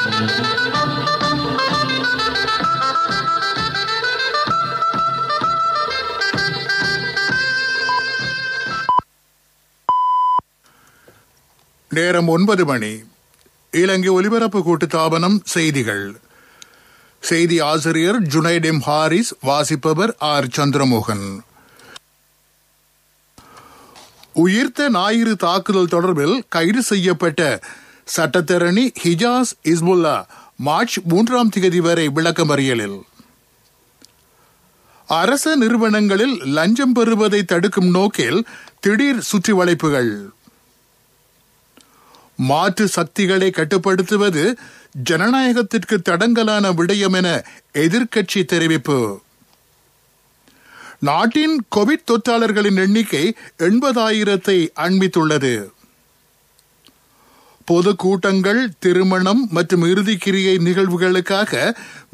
நேரம் 9 மணி. இலங்கை ஒலிபரப்பு கூட்டுத்தாபனம் செய்திகள். செய்தி ஆசிரியர் ஜுனைட் எம் ஹாரிஸ், வாசிப்பவர் ஆர் சந்திரமோகன். உயிர்த்த ஞாயிறு தாக்குதல் தொடர்பில் கைது செய்யப்பட்ட சட்டத்தரணி ஹிஜாஸ் இஸ்புல்லா மார்ச் 3 வரை விளக்கமறியலில். அரச நிறுவனங்களில் லஞ்சம் பெறுவதை தடுக்கும் நோக்கில் திடீர் சுற்றி வளைப்புகள். மாற்று சக்திகளை கட்டுப்படுத்துவது ஜனநாயகத்திற்கு தடங்கலான விடயம் என எதிர்க்கட்சி தெரிவிப்பு. நாட்டின் கோவிட் தொற்றாளர்களின் எண்ணிக்கை 80,000 அண்மித்துள்ளது. பொது கூட்டங்கள், திருமணம் மற்றும் இறுதிக்கிரியை நிகழ்வுகளுக்காக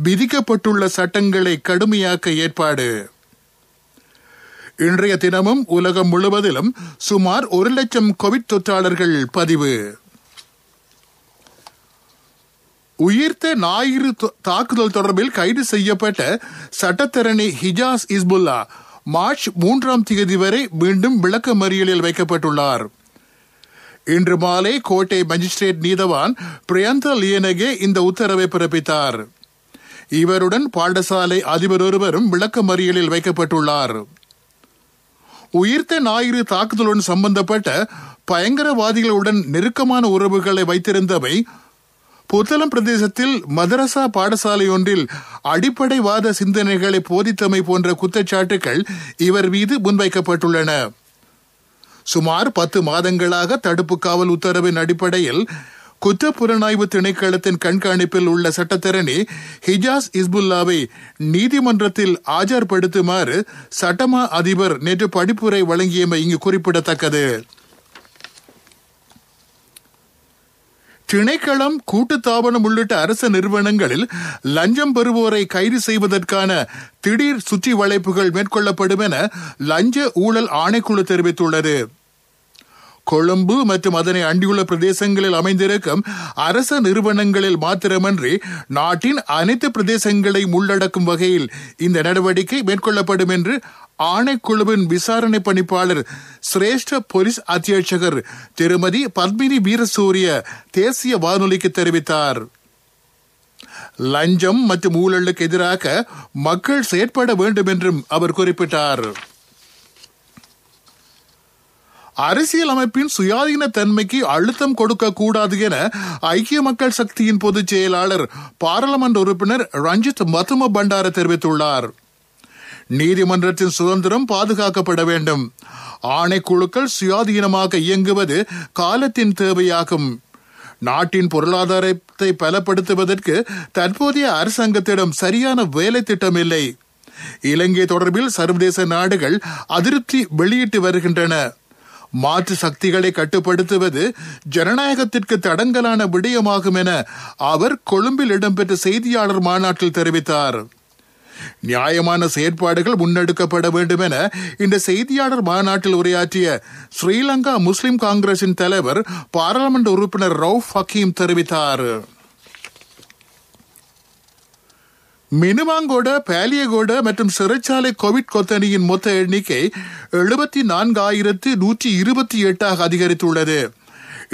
விதிக்கப்பட்டுள்ள சட்டங்களை கடுமையாக்க ஏற்பாடு. இன்றைய தினமும் உலகம் முழுவதிலும் சுமார் 1,00,000 கோவிட் தொற்றாளர்கள் பதிவு. உயிர்த்த ஞாயிறு தாக்குதல் தொடர்பில் கைது செய்யப்பட்ட சட்டத்தரணி ஹிஜாஸ் இஸ்புல்லா மார்ச் 3 வரை மீண்டும் விளக்கமறியலில் வைக்கப்பட்டுள்ளார். இன்று மாலை கோட்டை மஜிஸ்ட்ரேட் நீதவான் பிரியந்த லியனகே இந்த உத்தரவை பிறப்பித்தார். இவருடன் பாடசாலை அதிபர் ஒருவரும் விளக்கமறியலில் வைக்கப்பட்டுள்ளார். உயிர்த்த ஞாயிறு தாக்குதலுடன் சம்பந்தப்பட்ட பயங்கரவாதிகளுடன் நெருக்கமான உறவுகளை வைத்திருந்தவை புத்தளம் பிரதேசத்தில் மதரசா பாடசாலை ஒன்றில் அடிப்படைவாத சிந்தனைகளை போதித்தமை போன்ற குற்றச்சாட்டுகள் இவர் மீது முன்வைக்கப்பட்டுள்ளன. சுமார் 10 மாதங்களாக தடுப்பு காவல் உத்தரவின் அடிப்படையில் குற்றப்புலனாய்வு திணைக்களத்தின் கண்காணிப்பில் உள்ள சட்டத்தரணி ஹிஜாஸ் இஸ்புல்லாவை நீதிமன்றத்தில் ஆஜர்படுத்துமாறு சட்டமா அதிபர் நேற்று படிப்புரை வழங்கியமை இங்கு குறிப்பிடத்தக்கது. திணைக்களம், கூட்டுத்தாபனம் உள்ளிட்ட அரசு நிறுவனங்களில் லஞ்சம் பெறுவோரை கைது செய்வதற்கான திடீர் சுற்றி வளைப்புகள் மேற்கொள்ளப்படும் என லஞ்ச ஊழல் ஆணைக்குழு தெரிவித்துள்ளது. கொழும்பு மற்றும் அதனை அண்டியுள்ள பிரதேசங்களில் அமைந்திருக்கும் அரச நிறுவனங்களில் மாத்திரமன்றி நாட்டின் அனைத்து பிரதேசங்களையும் உள்ளடக்கும் வகையில் இந்த நடவடிக்கை மேற்கொள்ளப்படும் என்று ஆணைக்குழுவின் விசாரணை பணிப்பாளர் சிரேஷ்ட போலீஸ் அத்தியட்சகர் திருமதி பத்மினி வீரசூரிய தேசிய வானொலிக்கு தெரிவித்தார். லஞ்சம் மற்றும் ஊழலுக்கு எதிராக மக்கள் செயற்பட வேண்டும் என்றும் அவர் குறிப்பிட்டார். அரசியல் அமைப்பின் சுயாதீன தன்மைக்கு அழுத்தம் கொடுக்க கூடாது என ஐக்கிய மக்கள் சக்தியின் பொதுச் செயலாளர் பாராளுமன்ற உறுப்பினர் ரஞ்சித் மத்தும பண்டார தெரிவித்துள்ளார். நீதிமன்றத்தின் சுதந்திரம் பாதுகாக்கப்பட வேண்டும். ஆணைக்குழுக்கள் சுயாதீனமாக இயங்குவது காலத்தின் தேவையாகும். நாட்டின் பொருளாதாரத்தை பலப்படுத்துவதற்கு தற்போதைய அரசாங்கத்திடம் சரியான வேலை திட்டம் இல்லை. இலங்கை தொடர்பில் சர்வதேச நாடுகள் அதிருப்தி வெளியிட்டு வருகின்றன. மாற்று சக்திகளை கட்டுப்படுத்துவது ஜனநாயகத்திற்கு தடங்கலான விடயமாகும் என அவர் கொழும்பில் இடம்பெற்ற செய்தியாளர் மாநாட்டில் தெரிவித்தார். நியாயமான செயற்பாடுகள் முன்னெடுக்கப்பட வேண்டும் என இந்த செய்தியாளர் மாநாட்டில் உரையாற்றிய ஸ்ரீலங்கா முஸ்லிம் காங்கிரசின் தலைவர் பாராளுமன்ற உறுப்பினர் ரவுஃப் ஹக்கீம் தெரிவித்தார். மினுவாங்கோட, பாலியகோட மற்றும் சிறைச்சாலை கோவிட் கொத்தணியின் மொத்த எண்ணிக்கை 74,128 அதிகரித்துள்ளது.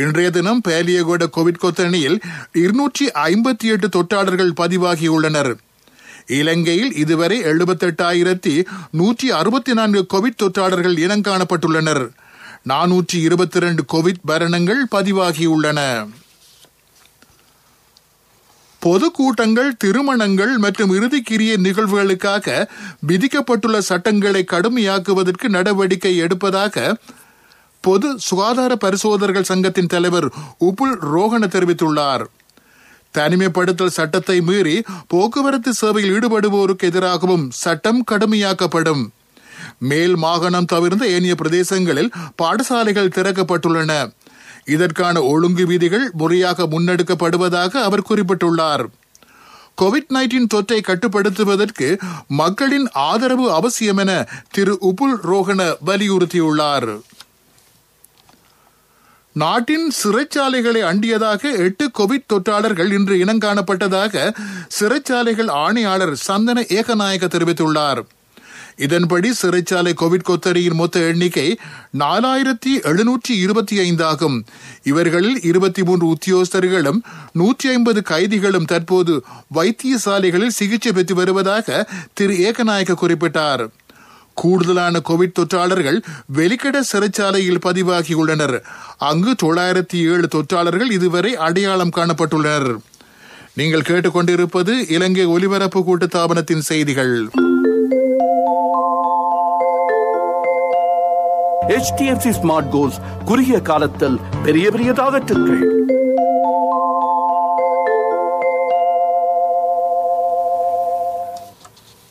இன்றைய தினம் பாலியகோட கோவிட் கொத்தணியில் 258 தொற்றாளர்கள் பதிவாகியுள்ளனர். இலங்கையில் இதுவரை 78,164 கோவிட் தொற்றாளர்கள் இனங்காணப்பட்டுள்ளனர். 422 கோவிட் மரணங்கள் பதிவாகியுள்ளன. பொதுக்கூட்டங்கள், திருமணங்கள் மற்றும் இறுதிக்கிரிய நிகழ்வுகளுக்காக விதிக்கப்பட்டுள்ள சட்டங்களை கடுமையாக்குவதற்கு நடவடிக்கை எடுப்பதாக பொது சுகாதார பரிசோதகர்கள் சங்கத்தின் தலைவர் உபுல் ரோஹன தெரிவித்துள்ளார். தனிமைப்படுத்தல் சட்டத்தை மீறி போக்குவரத்து சேவையில் ஈடுபடுவோருக்கு எதிராகவும் சட்டம் கடுமையாக்கப்படும். மேல் மாகாணம் தவிர்ந்த ஏனைய பிரதேசங்களில் பாடசாலைகள் திறக்கப்பட்டுள்ளன. இதற்கான ஒழுங்கு விதிகள் முறையாக முன்னெடுக்கப்படுவதாக அவர் குறிப்பிட்டுள்ளார். கோவிட்-19 தொற்றை கட்டுப்படுத்துவதற்கு மக்களின் ஆதரவு அவசியம் என திரு உபுல் ரோஹன வலியுறுத்தியுள்ளார். நாட்டின் சிறைச்சாலைகளை அண்டியதாக 8 கோவிட் தொற்றாளர்கள் இன்று இனங்காணப்பட்டதாக சிறைச்சாலைகள் ஆணையாளர் சந்தன ஏகநாயக்க தெரிவித்துள்ளார். இதன்படி சிறைச்சாலை கோவிட் கொத்தரியின் மொத்த எண்ணிக்கை 4725 ஆகும். இவர்களில் 23 உத்தியோகஸ்தர்களும் 150 கைதிகளும் தற்போது வைத்தியசாலைகளில் சிகிச்சை பெற்று வருவதாக திரு ஏகநாயக்க குறிப்பிட்டார். கூடுதலான கோவிட் தொற்றாளர்கள் வெலிக்கட சிறைச்சாலையில் பதிவாகியுள்ளனர். அங்கு 907 தொற்றாளர்கள் இதுவரை அடையாளம் காணப்பட்டுள்ளனர். நீங்கள் கேட்டுக்கொண்டிருப்பது இலங்கை ஒலிபரப்பு கூட்டுத்தாபனத்தின் செய்திகள். HTFC Smart Goals குறுகிய காலத்தில் பெரிய பெரிய டார்கெட்டுகள்.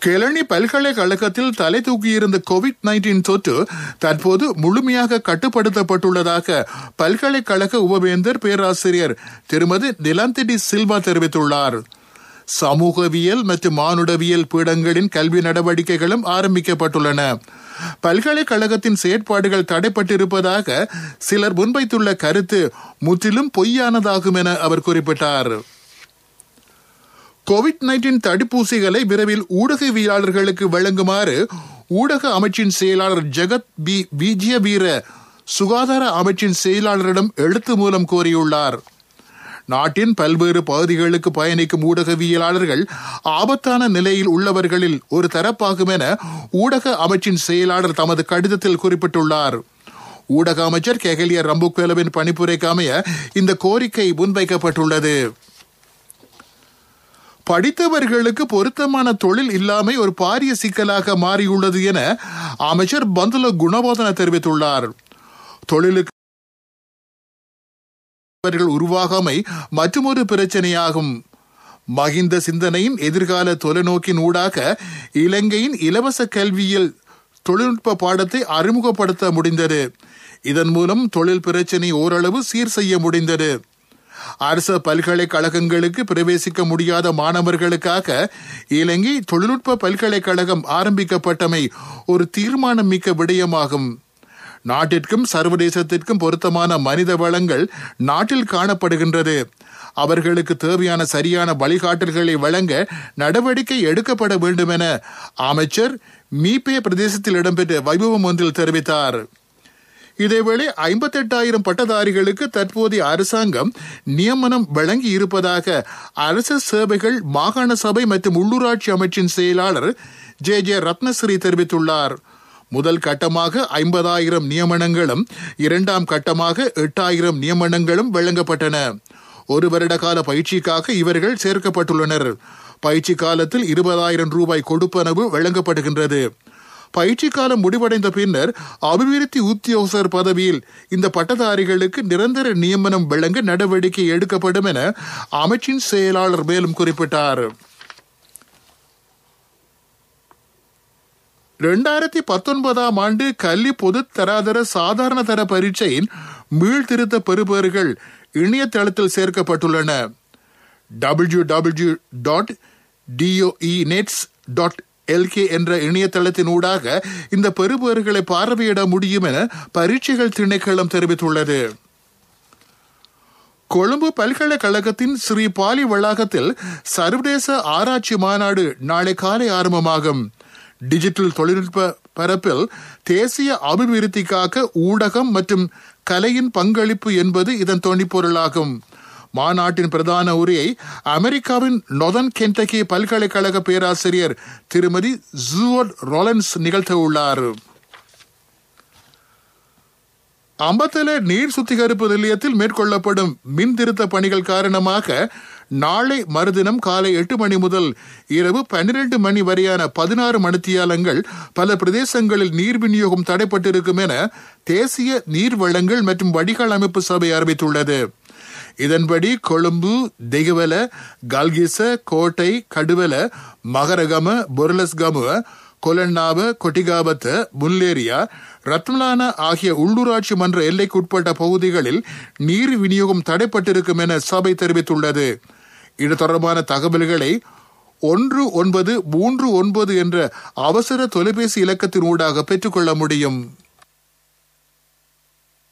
கெலனி பல்கலைக்கழகத்தில் தலை தூக்கியிருந்த கோவிட்-19 தொற்று தற்போது முழுமையாக கட்டுப்படுத்தப்பட்டுள்ளதாக பல்கலைக்கழக உபவேந்தர் பேராசிரியர் திருமதி நிலந்திடி சில்வா தெரிவித்துள்ளார். சமூகவியல் மற்றும் மானுடவியல் பீடங்களின் கல்வி நடவடிக்கைகளும் ஆரம்பிக்கப்பட்டுள்ளன. பல்கலைக்கழகத்தின் செயற்பாடுகள் தடைப்பட்டிருப்பதாக சிலர் முன்வைத்துள்ள கருத்து முற்றிலும் பொய்யானதாகும் என அவர் குறிப்பிட்டார். கோவிட்-19 தடுப்பூசிகளை விரைவில் ஊடகவியலாளர்களுக்கு வழங்குமாறு ஊடக அமைச்சின் செயலாளர் ஜெகத் பி விஜயவீர சுகாதார அமைச்சின் செயலாளரிடம் எழுத்து மூலம் கோரியுள்ளார். நாட்டின் பல்வேறு பகுதிகளுக்கு பயணிக்கும் ஊடகவியலாளர்கள் ஆபத்தான நிலையில் உள்ளவர்களில் ஒரு தரப்பாகும் என ஊடக அமைச்சின் செயலாளர் தமது கடிதத்தில் குறிப்பிட்டுள்ளார். ஊடக அமைச்சர் கெஹலிய ரம்புக்வெலவின் பணிப்புரைக்கு அமைய இந்த கோரிக்கை முன்வைக்கப்பட்டுள்ளது. படித்தவர்களுக்கு பொருத்தமான தொழில் இல்லாமை ஒரு பாரிய சிக்கலாக மாறியுள்ளது என அமைச்சர் பந்துல குணபோதன தெரிவித்துள்ளார். தொழிலுக்கு உருவாகாமை மற்றொரு பிரச்சனையாகும். மகிந்த சிந்தனையின் எதிர்கால தொலைநோக்கின் ஊடாக இலங்கையின் இலவச கல்வியில் தொழில்நுட்ப பாடத்தை அறிமுகப்படுத்த முடிந்தது. இதன் மூலம் தொழில் பிரச்சனை ஓரளவு சீர் செய்ய முடிந்தது. அரசு பல்கலைக்கழகங்களுக்கு பிரவேசிக்க முடியாத மாணவர்களுக்காக இலங்கை தொழில்நுட்ப பல்கலைக்கழகம் ஆரம்பிக்கப்பட்டமை ஒரு தீர்மானம் மிக்க விடயமாகும். நாட்டிற்கும் சர்வதேசத்திற்கும் பொருத்தமான மனித வளங்கள் நாட்டில் காணப்படுகின்றது. அவர்களுக்கு தேவையான சரியான வழிகாட்டல்களை வழங்க நடவடிக்கை எடுக்கப்பட வேண்டும் என அமைச்சர் மீபே பிரதேசத்தில் இடம்பெற்ற வைபவம் ஒன்றில் தெரிவித்தார். இதேவேளை 58,000 பட்டதாரிகளுக்கு தற்போதைய அரசாங்கம் நியமனம் வழங்கி இருப்பதாக அரசு சேவைகள் மாகாண சபை மற்றும் உள்ளூராட்சி அமைச்சின் செயலாளர் ஜே ரத்னஸ்ரீ தெரிவித்துள்ளார். முதல் கட்டமாக 50,000 நியமனங்களும் 2ஆம் கட்டமாக 8,000 நியமனங்களும் வழங்கப்பட்டன. 1 வருட கால பயிற்சிக்காக இவர்கள் சேர்க்கப்பட்டுள்ளனர். பயிற்சி காலத்தில் 20,000 ரூபாய் கொடுப்பனவு வழங்கப்படுகின்றது. பயிற்சி காலம் முடிவடைந்த பின்னர் அபிவிருத்தி உத்தியோகஸ்தர் பதவியில் இந்த பட்டதாரிகளுக்கு நிரந்தர நியமனம் வழங்க நடவடிக்கை எடுக்கப்படும் என அமைச்சின் செயலாளர் மேலும் குறிப்பிட்டார். 2019ஆம் ஆண்டு கல்வி பொது தராதர சாதாரண தர பரீட்சையின் மீள்திருத்த பெறுபேறுகள் இணையதளத்தில் சேர்க்கப்பட்டுள்ளன. www.doenets.lk என்ற இணையதளத்தின் ஊடாக இந்த பெறுபேறுகளை பார்வையிட முடியும் என பரீட்சைகள் திணைக்களம் தெரிவித்துள்ளது. கொழும்பு பல்கலைக்கழகத்தின் ஸ்ரீ பாலி வளாகத்தில் சர்வதேச ஆராய்ச்சி மாநாடு நாளை காலை ஆரம்பமாகும். டிஜிட்டல் தொழில்நுட்ப பரப்பில் தேசிய அபிவிருத்திக்காக ஊடகம் மற்றும் கலையின் பங்களிப்பு என்பது இதன் தொனிப்பொருளாகும். மாநாட்டின் பிரதான உரையை அமெரிக்காவின் நொதர்ன் கென்டக்கி பல்கலைக்கழக பேராசிரியர் திருமதி ஜூவர்ட் ரோலன்ஸ் நிகழ்த்த உள்ளார். அம்பத்தல நீர் சுத்திகரிப்பு நிலையத்தில் மேற்கொள்ளப்படும் மின் திருத்த பணிகள் காரணமாக நாளை மறுதினம் காலை 8 மணி முதல் இரவு 12 மணி வரையான 16 மணித்தியாலங்கள் பல பிரதேசங்களில் நீர் விநியோகம் தடைப்பட்டிருக்கும் என தேசிய நீர் வளங்கள் மற்றும் வடிகால் அமைப்பு சபை அறிவித்துள்ளது. இதன்படி கொழும்பு, தெகுவல, கல்கிச, கோட்டை, கடுவல, மகரகம, பொருளஸ்கம, கொலன்னாவ, கொட்டிகாபத்த, முல்லேரியா, ரத்மலானா ஆகிய உள்ளூராட்சி மன்ற எல்லைக்குட்பட்ட பகுதிகளில் நீர் விநியோகம் தடைப்பட்டிருக்கும் என சபை தெரிவித்துள்ளது. இது தொடர்பான தகவல்களை 1939 என்ற அவசர தொலைபேசி இலக்கத்தின் ஊடாக பெற்றுக்கொள்ள முடியும்.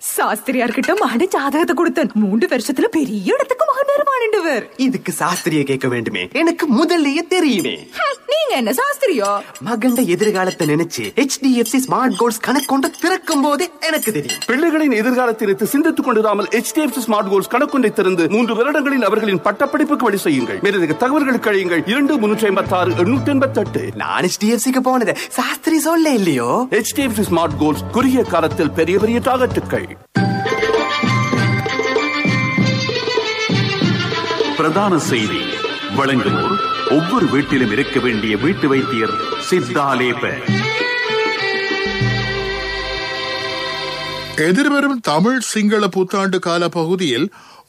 சாஸ்திரியார்கிட்ட மகன ஜாதகத்தை கொடுத்தேன். 3 வருஷத்துல பெரிய இடத்துக்கு மகன் வருவான்ண்டவர். இதுக்கு சாஸ்திரிய கேட்க வேண்டுமே, எனக்கு முதல்லயே தெரியுமே. நீங்க என்ன சாஸ்திரியோ? மகண்ட எதிர்காலத்தை நினைச்சு HDFC ஸ்மார்ட் கோல்ஸ் கணக்கொண்ட திறக்கும் போதே எனக்கு தெரியும். பிள்ளைகளின் எதிர்காலத்தை நினைத்து சிந்தித்துக் கொண்டிராமல் HDFC ஸ்மார்ட் கோல்ஸ் கணக்கொண்டை திறந்து 3 வருடங்களில் அவர்களின் பட்டப்படிப்புக்கு வழி செய்யுங்கள். மேலதிக தகவல்களுக்கு அழையுங்கள் 2356-888. நான் HDFCக்கு போனது சாஸ்திரி சொல்ல இல்லையோ. HDFC ஸ்மார்ட் கோல்ஸ் குறுகிய காலத்தில் பெரிய பெரிய டார்கெட்டுகள். பிரதான செய்தி வழங்குவோர் ஒவ்வொரு வீட்டிலும் இருக்க வேண்டிய வீட்டு வைத்தியர் சித்தாலேப. எதிர்வரும் தமிழ் சிங்கள புத்தாண்டு கால பகுதியில்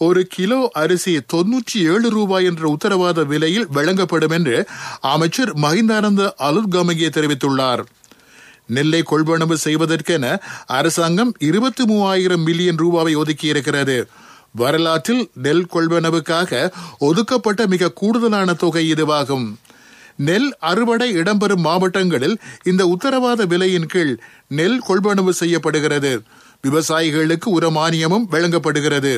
1 கிலோ அரிசி 97 ரூபாய் என்ற உத்தரவாத விலையில் வழங்கப்படும் என்று அமைச்சர் மஹிந்தானந்த அலுத்கமகே தெரிவித்துள்ளார். நெல்லை கொள்வனவு செய்வதற்கென அரசாங்கம் 23,000 மில்லியன் ரூபாவை ஒதுக்கியிருக்கிறது. வரலாற்றில் நெல் கொள்வனவுக்காக ஒதுக்கப்பட்ட மிக கூடுதலான தொகை இதுவாகும். நெல் அறுவடை இடம்பெறும் மாவட்டங்களில் இந்த உத்தரவாத விலையின் கீழ் நெல் கொள்வனவு செய்யப்படுகிறது. விவசாயிகளுக்கு உரமானியமும் வழங்கப்படுகிறது.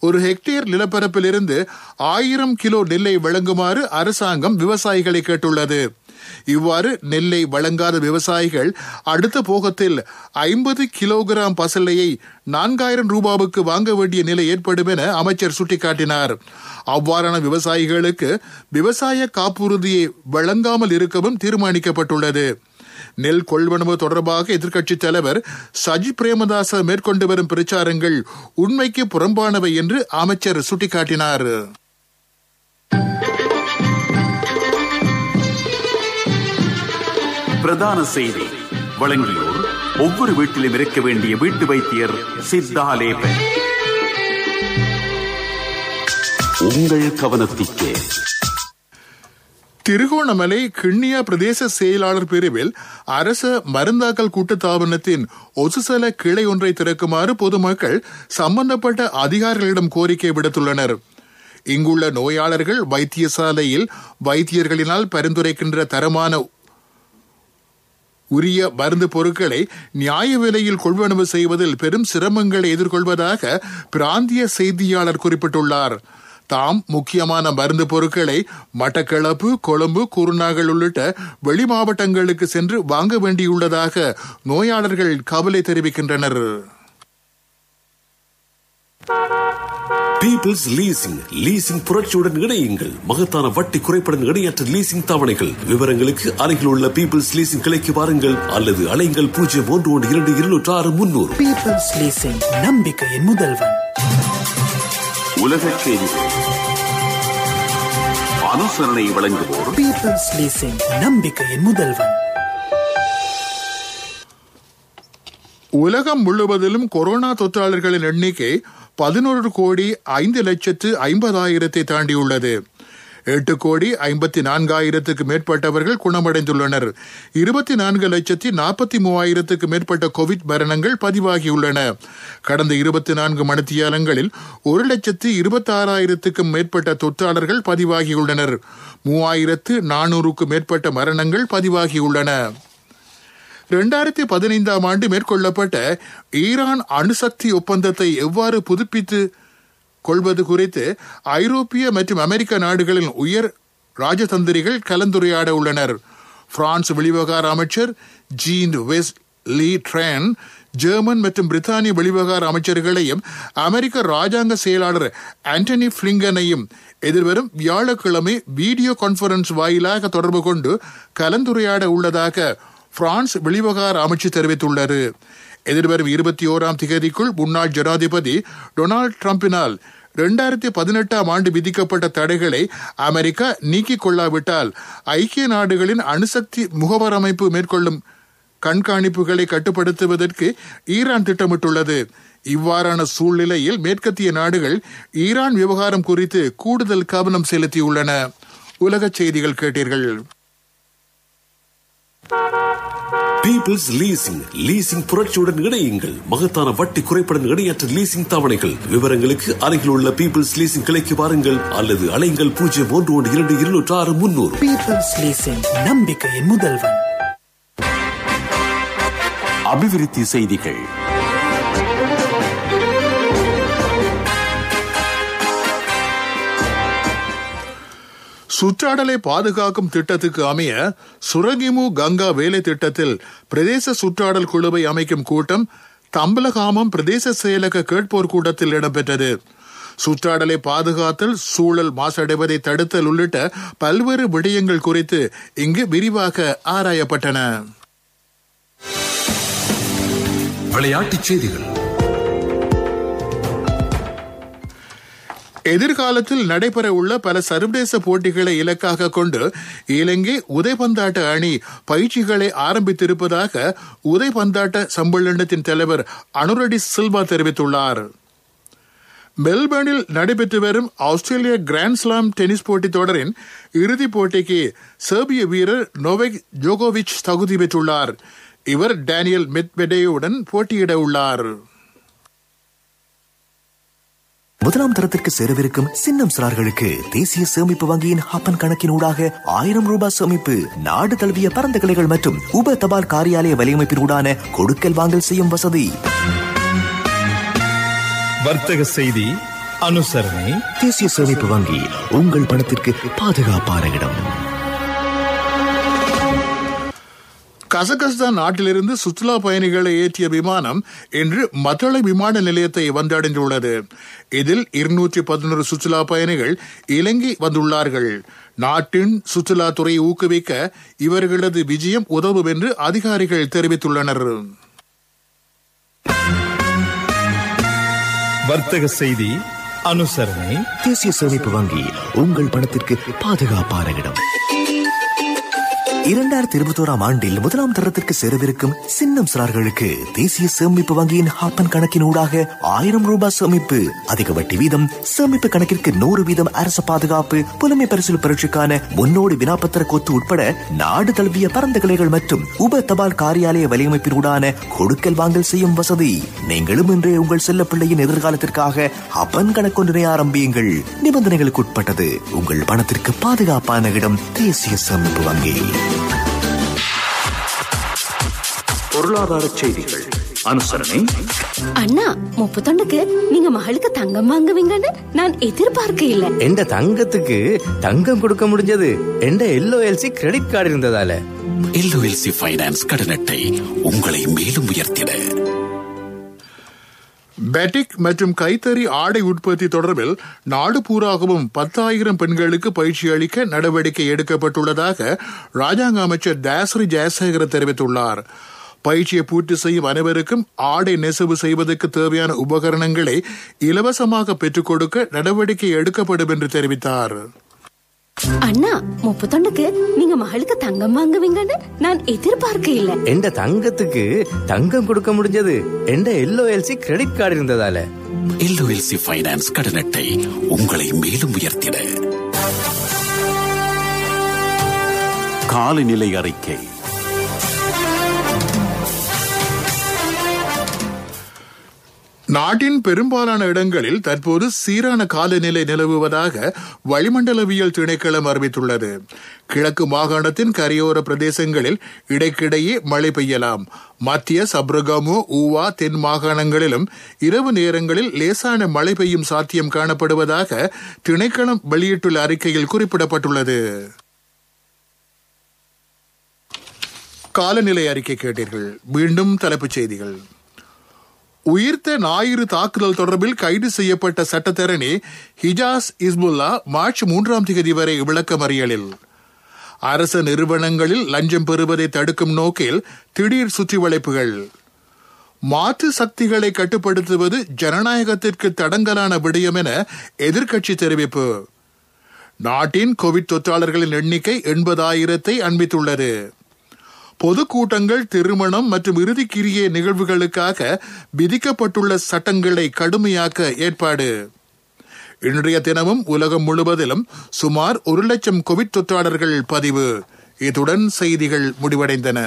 1 ஹெக்டேர் நிலப்பரப்பில் இருந்து 1000 கிலோ நெல்லை வழங்குமாறு அரசாங்கம் விவசாயிகளை கேட்டுள்ளது. இவ்வாறு நெல்லை வழங்காத விவசாயிகள் அடுத்த போகத்தில் 50 கிலோகிராம் பசலையை 4,000 ரூபாவுக்கு வாங்க வேண்டிய நிலை ஏற்படும் என அமைச்சர் சுட்டிக்காட்டினார். அவ்வாறான விவசாயிகளுக்கு விவசாய காப்புறுதியை வழங்காமல் இருக்கவும் தீர்மானிக்கப்பட்டுள்ளது. நெல் கொள்வனவு தொடர்பாக எதிர்க்கட்சித் தலைவர் சஜித் பிரேமதாச மேற்கொண்டு வரும் பிரச்சாரங்கள் உண்மைக்கு புறம்பானவை என்று அமைச்சர் சுட்டிக்காட்டினார். பிரதான செய்தி வழங்கியோர் ஒவ்வொரு வீட்டிலும் இருக்க வேண்டிய வீட்டு வைத்தியர் சித்தாலேப. உங்கள் கவனத்திற்கு திருகோணமலை கிண்ணியா பிரதேச செயலாளர் பிரிவில் அரச மருந்தாக்கல் கூட்டுத்தாபனத்தின் ஒசுசல கிளை ஒன்றை திறக்குமாறு பொதுமக்கள் சம்பந்தப்பட்ட அதிகாரிகளிடம் கோரிக்கை விடுத்துள்ளனர். இங்குள்ள நோயாளர்கள் வைத்தியசாலையில் வைத்தியர்களினால் பரிந்துரைக்கின்ற தரமான உரிய மருந்து பொருட்களை நியாய விலையில் கொள்வனவு செய்வதில் பெரும் சிரமங்களை எதிர்கொள்வதாக பிராந்திய செய்தியாளர் குறிப்பிட்டுள்ளார். தாம் முக்கியமான மருந்து பொருட்களை மட்டக்களப்பு, கொழும்பு, குருநாகல் உள்ளிட்ட வெளி மாவட்டங்களுக்கு சென்று வாங்க வேண்டியுள்ளதாக நோயாளர்கள் கவலை தெரிவிக்கின்றனர். பீப்பிள்ஸ் லீசிங் லீசிங் புரட்சியுடன் இணையுங்கள். மகத்தான வட்டி குறைப்புடன் இணையற்ற லீசிங் தவணைகள். விவரங்களுக்கு அருகில் உள்ள பீப்பிள்ஸ் லீசிங் கிளைக்கு வாருங்கள் அல்லது அலைங்கள் 011-206-300. பீப்பிள்ஸ் லீசிங், நம்பிக்கையின் முதல்வன். உலகச் செய்திகள் அனுசரணை வழங்குவோர் பீப்பிள்ஸ் லீசிங், நம்பிக்கையின் முதல்வன். உலகம் முழுவதிலும் கொரோனா தொற்றாளர்களின் எண்ணிக்கை 11,05,50,000 தாண்டியுள்ளது. 8,54,000 மேற்பட்டவர்கள் குணமடைந்துள்ளனர். 24,43,000 மேற்பட்ட கோவிட் மரணங்கள் பதிவாகியுள்ளன. கடந்த 24 மணித்தியாலங்களில் 1,26,000 மேற்பட்ட தொற்றாளர்கள் பதிவாகியுள்ளனர். 3,400 மேற்பட்ட மரணங்கள் பதிவாகியுள்ளன. 2015 ஆண்டு மேற்கொள்ளப்பட்ட ஈரான் அணுசக்தி ஒப்பந்தத்தை எவ்வாறு புதுப்பித்து கொள்வது குறித்து ஐரோப்பிய மற்றும் அமெரிக்க நாடுகளின் உயர் ராஜதந்திரிகள் கலந்துரையாட உள்ளனர். பிரான்ஸ் வெளிவிவகார அமைச்சர் ஜீன் வெஸ் லீ ட்ரென் ஜெர்மன் மற்றும் பிரித்தானிய வெளிவிவகார அமைச்சர்களையும் அமெரிக்க ராஜாங்க செயலாளர் ஆண்டனி பிளிங்கனையும் எதிர்வரும் வியாழக்கிழமை வீடியோ கான்பரன்ஸ் வாயிலாக தொடர்பு கொண்டு கலந்துரையாட உள்ளதாக பிரான்ஸ் வெளிவிவகார அமைச்சு தெரிவித்துள்ளது. எதிர்வரும் 21ஆம் திகதிக்குள் முன்னாள் ஜனாதிபதி டொனால்டு டிரம்பினால் 2018 ஆண்டு விதிக்கப்பட்ட தடைகளை அமெரிக்கா நீக்கிக் கொள்ளாவிட்டால் ஐக்கிய நாடுகளின் அணுசக்தி முகவர் அமைப்பு மேற்கொள்ளும் கண்காணிப்புகளை கட்டுப்படுத்துவதற்கு ஈரான் திட்டமிட்டுள்ளது. இவ்வாறான சூழ்நிலையில் மேற்கத்திய நாடுகள் ஈரான் விவகாரம் குறித்து கூடுதல் கவனம் செலுத்தியுள்ளன. உலகச் செய்திகள் கேட்டீர்கள். பீப்பிள்ஸ் லீசிங் லீசிங் புரட்சியுடன் இணையுங்கள். மகத்தான வட்டி குறைப்புடன் இணையற்ற லீசிங் தவணைகள். விவரங்களுக்கு அருகில் உள்ள பீப்பிள்ஸ் லீசிங் கிளைக்கு வாருங்கள் அல்லது அலைங்கள் 011-206-300. பீப்பிள்ஸ் லீசிங், நம்பிக்கையின் முதல்வன். அபிவிருத்தி செய்திகள். சுற்றாடலை பாதுகாக்கும் திட்டத்துக்கு அமைய சுரங்கிமு கங்கா வேலை திட்டத்தில் பிரதேச சுற்றாடல் குழுவை அமைக்கும் கூட்டம் தம்பலகாமம் பிரதேச செயலக கேட்போர் கூட்டத்தில் இடம்பெற்றது. சுற்றாடலை பாதுகாத்தல், சூழல் மாசடைவதை தடுத்தல் உள்ளிட்ட பல்வேறு விடயங்கள் குறித்து இங்கு விரிவாக ஆராயப்பட்டன. விளையாட்டுச் செய்திகள். எதிர்காலத்தில் நடைபெற உள்ள பல சர்வதேச போட்டிகளை இலக்காக கொண்டு இலங்கை உதைபந்தாட்ட அணி பயிற்சிகளை ஆரம்பித்திருப்பதாக உதைபந்தாட்ட சம்மேளனத்தின் தலைவர் அனுரடி சில்வா தெரிவித்துள்ளார். மெல்பர்னில் நடைபெற்று வரும் ஆஸ்திரேலிய கிராண்ட்ஸ்லாம் டென்னிஸ் போட்டி தொடரின் இறுதிப் போட்டிக்கு செர்பிய வீரர் நோவேக் ஜோகோவிச் தகுதி பெற்றுள்ளார். இவர் டேனியல் மெட்வெடேவுடன் போட்டியிட உள்ளார். முதலாம் தரத்திற்கு சேரவிருக்கும் சின்னம் சிறார்களுக்கு தேசிய சேமிப்பு வங்கியின் ஹப்பன் கணக்கினூடாக 1000 ரூபாய் சேமிப்பு, நாடு தழுவிய பரந்த கிளைகள் மற்றும் உப தபால் காரியாலய வலையமைப்பினூடான கொடுக்கல் வாங்கல் செய்யும் வசதி. வர்த்தக செய்தி அனுசரணை. தேசிய சேமிப்பு வங்கி, உங்கள் பணத்திற்கு பாதுகாப்பான இடம். கசகஸ்தான் நாட்டிலிருந்து சுற்றுலா பயணிகளை ஏற்றிய விமானம் இன்று மத்தளை விமான நிலையத்தை வந்தடைந்துள்ளது. இதில் 211 சுற்றுலா பயணிகள் இலங்கை வந்துள்ளார்கள். நாட்டின் சுற்றுலாத்துறையை ஊக்குவிக்க இவர்களது விஜயம் உதவும் என்று அதிகாரிகள் தெரிவித்துள்ளனர். வர்த்தக செய்தி அனுசரணை. தேசிய சேமிப்பு வங்கி, உங்கள் பணத்திற்கு பாதுகாப்பான இடம். 2021 ஆண்டில் முதலாம் தரத்திற்கு சேரவிருக்கும் சின்னம் சிறார்களுக்கு தேசிய சேமிப்பு வங்கியின் ஹப்பன் கணக்கினூடாக 1000 ரூபாய் சேமிப்பு, அதிக வட்டி வீதம், சேமிப்பு கணக்கிற்கு 100% அரசு பாதுகாப்பு, புலமை பரிசில் பரீட்சைக்கான முன்னோடி வினாப்பத்திர கொத்து உட்பட நாடு தழுவிய பரந்த கிளைகள் மற்றும் உப தபால் காரியாலய வலையமைப்பினூடான கொடுக்கல் வாங்கல் செய்யும் வசதி. நீங்களும் இன்றே உங்கள் செல்ல பிள்ளையின் எதிர்காலத்திற்காக ஹப்பன் கணக்கொன்றினை ஆரம்பியுங்கள். நிபந்தனைகளுக்கு உட்பட்டது. உங்கள் பணத்திற்கு பாதுகாப்பான இடம் தேசிய சேமிப்பு வங்கி. பொருளாதார செய்திகள் அனுசரணை. அண்ணா, 31க்கு நீங்க மகளுக்கு தங்கம் வாங்குவீங்கன்னு நான் எதிர்பார்க்க இல்ல. எந்த தங்கத்துக்கு தங்கம் கொடுக்க முடிஞ்சது எந்த LOLC கிரெடிட் கார்டு இருந்ததால. LOLC ஃபைனான்ஸ் கடன் அட்டை உங்களை மேலும் உயர்த்திட. பேட்டிக் மற்றும் கைத்தறி ஆடை உற்பத்தி தொடர்பில் நாடு பூராகவும் 10,000 பெண்களுக்கு பயிற்சி அளிக்க நடவடிக்கை எடுக்கப்பட்டுள்ளதாக ராஜாங்க அமைச்சர் தாஸ்ரி ஜெயசேகர தெரிவித்துள்ளார். பயிற்சியை பூர்த்தி செய்யும் அனைவருக்கும் ஆடை நெசவு செய்வதற்கு தேவையான உபகரணங்களை இலவசமாக பெற்றுக் கொடுக்க நடவடிக்கை எடுக்கப்படும் என்று தெரிவித்தார். அண்ணா, 31க்கு நீங்க மகளுக்கு தங்கம் வாங்குவீங்கன்னு நான் எதிர்பார்க்க இல்ல. எந்த தங்கத்துக்கு தங்கம் கொடுக்க முடிஞ்சது எந்த LOLC கிரெடிட் கார்டு இருந்ததால. LOLC ஃபைனான்ஸ் கடன் அட்டை உங்களை மேலும் உயர்த்திட. காலநிலை அறிக்கை. நாட்டின் பெரும்பாலான இடங்களில் தற்போது சீரான காலநிலை நிலவுவதாக வளிமண்டலவியல் திணைக்களம் அறிவித்துள்ளது. கிழக்கு மாகாணத்தின் கரையோர பிரதேசங்களில் இடைக்கிடையே மழை பெய்யலாம். மத்திய சப்ரகமு, ஊவா, தென் மாகாணங்களிலும் இரவு நேரங்களில் லேசான மழை பெய்யும் சாத்தியம் காணப்படுவதாக திணைக்களம் வெளியிட்டுள்ள அறிக்கையில் குறிப்பிடப்பட்டுள்ளது. காலநிலை அறிக்கை கேட்டீர்கள். மீண்டும் தலைப்புச் செய்திகள். உயிர்த்த ஞாயிறு தாக்குதல் தொடர்பில் கைது செய்யப்பட்ட சட்டத்தரணி ஹிஜாஸ் இஸ்புல்லா மார்ச் 3 வரை விளக்கமறியலில். அரச நிறுவனங்களில் லஞ்சம் பெறுவதை தடுக்கும் நோக்கில் திடீர் சுற்றிவளைப்புகள். மாற்று சக்திகளை கட்டுப்படுத்துவது ஜனநாயகத்திற்கு தடங்கலான விடயம் என எதிர்க்கட்சி தெரிவிப்பு. நாட்டின் கோவிட் தொற்றாளர்களின் எண்ணிக்கை 80,000 அண்மித்துள்ளது. பொதுக்கூட்டங்கள், திருமணம் மற்றும் இறுதிக்கிரிய நிகழ்வுகளுக்காக விதிக்கப்பட்டுள்ள சட்டங்களை கடுமையாக்க ஏற்பாடு. இன்றைய தினமும் உலகம் முழுவதிலும் சுமார் 1,00,000 கோவிட் தொற்றாளர்கள் பதிவு. இத்துடன் செய்திகள் முடிவடைந்தன.